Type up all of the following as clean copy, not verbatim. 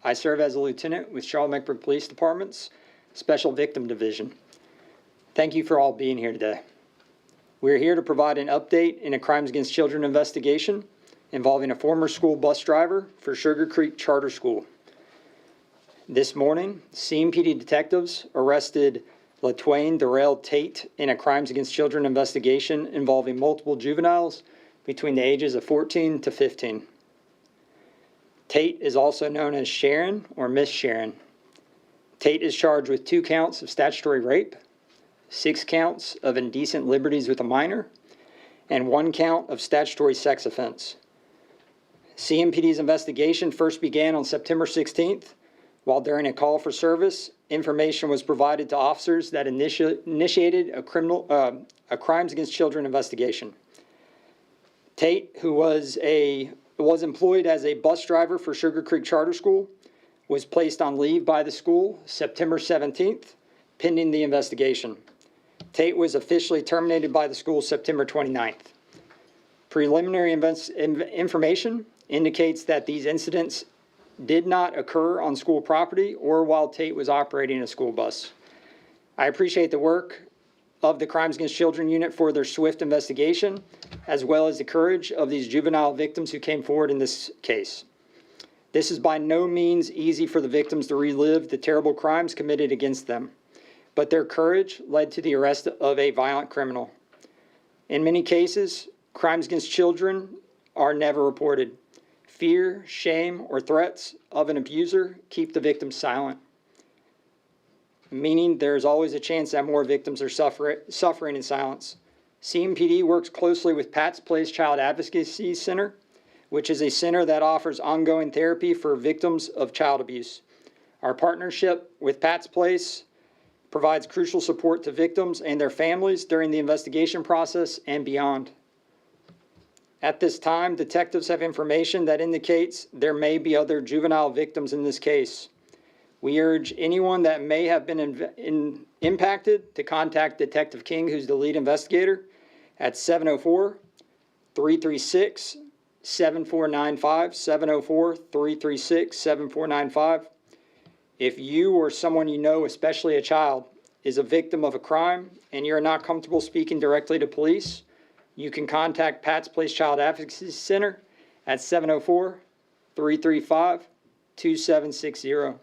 I serve as a lieutenant with Charlotte-Mecklenburg Police Department's Special Victim Division. Thank you for all being here today. We're here to provide an update in a crimes against children investigation involving a former school bus driver for Sugar Creek Charter School. This morning, CMPD detectives arrested LaTwain Darrell Tate in a crimes against children investigation involving multiple juveniles between the ages of 14 to 15. Tate is also known as Sharon or Miss Sharon. Tate is charged with 2 counts of statutory rape, 6 counts of indecent liberties with a minor, and 1 count of statutory sex offense. CMPD's investigation first began on September 16th, while during a call for service, information was provided to officers that initiated a crimes against children investigation. Tate, who was employed as a bus driver for Sugar Creek Charter School, was placed on leave by the school September 17th, pending the investigation. Tate was officially terminated by the school September 29th. Preliminary information indicates that these incidents did not occur on school property or while Tate was operating a school bus. I appreciate the work of the Crimes Against Children Unit for their swift investigation, as well as the courage of these juvenile victims who came forward in this case. This is by no means easy for the victims to relive the terrible crimes committed against them, but their courage led to the arrest of a violent criminal. In many cases, crimes against children are never reported. Fear, shame, or threats of an abuser keep the victim silent, meaning there's always a chance that more victims are suffering in silence. CMPD works closely with Pat's Place Child Advocacy Center, which is a center that offers ongoing therapy for victims of child abuse. Our partnership with Pat's Place provides crucial support to victims and their families during the investigation process and beyond. At this time, detectives have information that indicates there may be other juvenile victims in this case. We urge anyone that may have been impacted to contact Detective King, who's the lead investigator, at 704-336-7495, 704-336-7495. If you or someone you know, especially a child, is a victim of a crime and you're not comfortable speaking directly to police, you can contact Pat's Place Child Advocacy Center at 704-335-2760.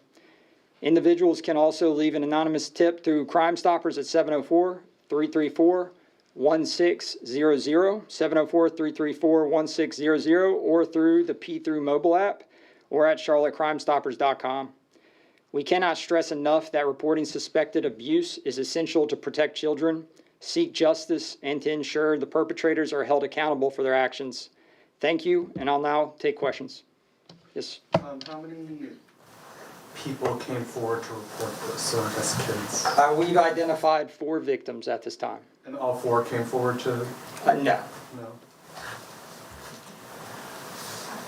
Individuals can also leave an anonymous tip through Crime Stoppers at 704-334-1600, 704-334-1600, or through the P3 mobile app or at charlottecrimestoppers.com. We cannot stress enough that reporting suspected abuse is essential to protect children, seek justice, and to ensure the perpetrators are held accountable for their actions. Thank you, and I'll now take questions. Yes? How many people came forward to report this as kids? We've identified 4 victims at this time. And all 4 came forward to? No.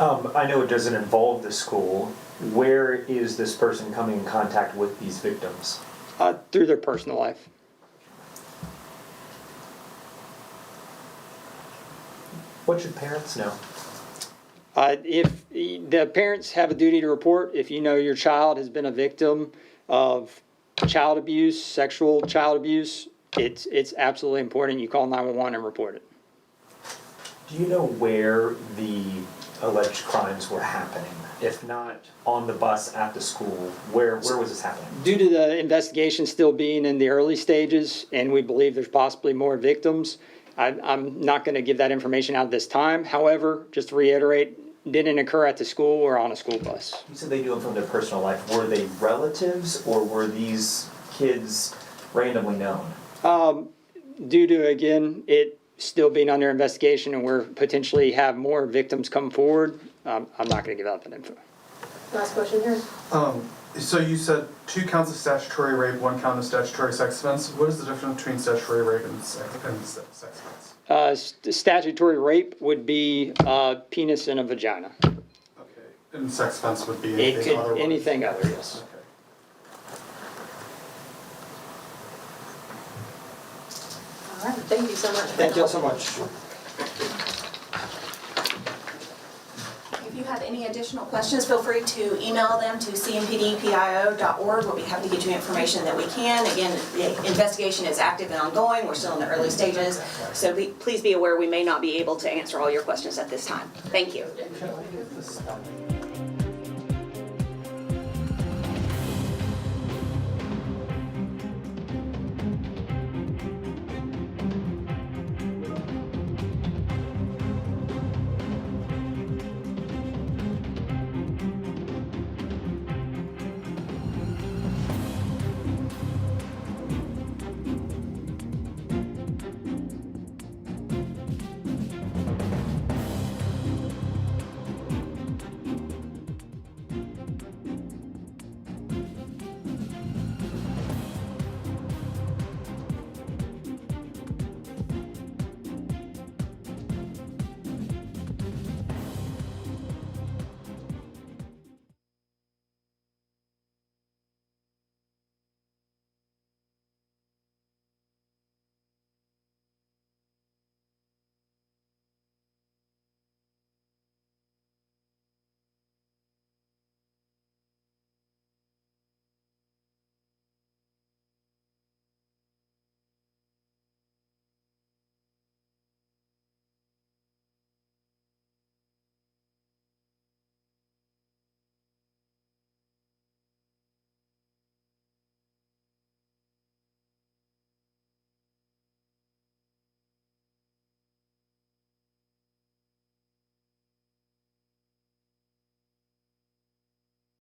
No. I know it doesn't involve the school. Where is this person coming in contact with these victims? Through their personal life. What should parents know? If the parents have a duty to report, if you know your child has been a victim of child abuse, sexual child abuse, it's absolutely important you call 911 and report it. Do you know where the alleged crimes were happening? If not on the bus at the school, where was this happening? Due to the investigation still being in the early stages, and we believe there's possibly more victims, I'm not going to give that information out at this time. However, just to reiterate, didn't occur at the school or on a school bus. You said they knew them from their personal life. Were they relatives, or were these kids randomly known? Due to, again, it still being under investigation and we're potentially have more victims come forward, I'm not going to give out that info. Last question here. So you said 2 counts of statutory rape, 1 count of statutory sex offense. What is the difference between statutory rape and sex offense? Statutory rape would be penis in a vagina. Okay. And sex offense would be anything other? Anything other, yes. Okay. All right, thank you so much. Thank you all so much. If you have any additional questions, feel free to email them to cmpdpio.org. We'll be happy to get you information that we can. Again, the investigation is active and ongoing. We're still in the early stages. So please be aware we may not be able to answer all your questions at this time. Thank you. Can I get the spelling?